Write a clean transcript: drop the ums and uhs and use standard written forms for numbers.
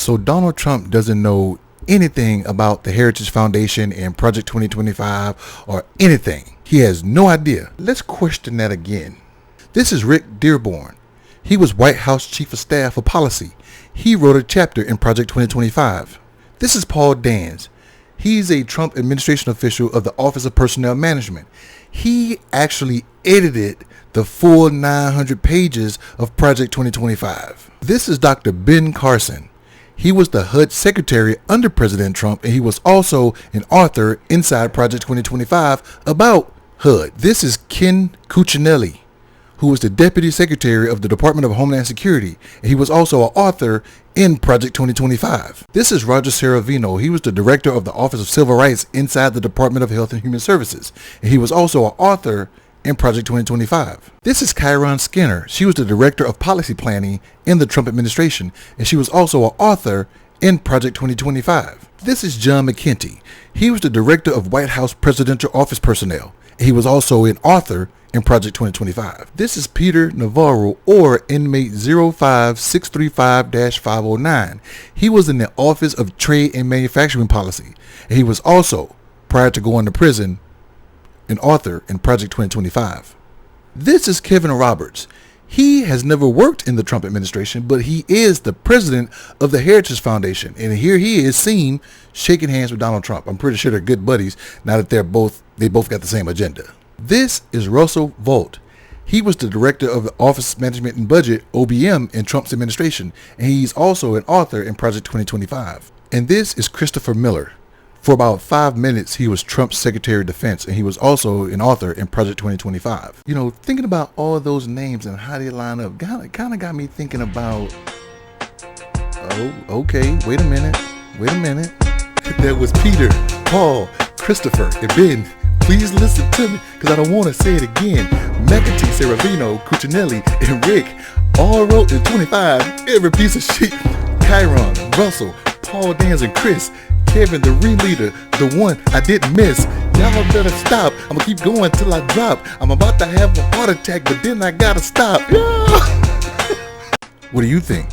So Donald Trump doesn't know anything about the Heritage Foundation and Project 2025 or anything. He has no idea. Let's question that again. This is Rick Dearborn. He was White House Chief of Staff for Policy. He wrote a chapter in Project 2025. This is Paul Dans. He's a Trump administration official of the Office of Personnel Management. He actually edited the full 900 pages of Project 2025. This is Dr. Ben Carson. He was the HUD secretary under President Trump, and he was also an author inside Project 2025 about HUD. This is Ken Cuccinelli, who was the deputy secretary of the Department of Homeland Security, and he was also an author in Project 2025. This is Roger Saravino. He was the director of the Office of Civil Rights inside the Department of Health and Human Services, and he was also an author in Project 2025. This is Kyron Skinner. She was the director of policy planning in the Trump administration, and she was also an author in Project 2025. This is John McKenty. He was the director of White House Presidential Office Personnel, and he was also an author in Project 2025. This is Peter Navarro, or inmate 05635-509. He was in the Office of Trade and Manufacturing Policy, and he was also, prior to going to prison, an author in Project 2025. This is Kevin Roberts. He has never worked in the Trump administration, but he is the president of the Heritage Foundation, and here he is seen shaking hands with Donald Trump. I'm pretty sure they're good buddies now that they both got the same agenda. This is Russell Volt. He was the director of the Office Management and Budget, OBM, in Trump's administration, and he's also an author in Project 2025. And this is Christopher Miller. For about 5 minutes, he was Trump's Secretary of Defense, and he was also an author in Project 2025. You know, thinking about all of those names and how they line up, kind of got me thinking about, oh, okay, wait a minute. There was Peter, Paul, Christopher, and Ben. Please listen to me, because I don't want to say it again. McAtee, Saravino, Cuccinelli, and Rick all wrote in 25, every piece of shit. Kyron, Russell, Paul Dans, and Chris. Kevin, the ringleader, the one I didn't miss. Y'all better stop. I'm gonna keep going till I drop. I'm about to have a heart attack, but then I gotta stop. What do you think?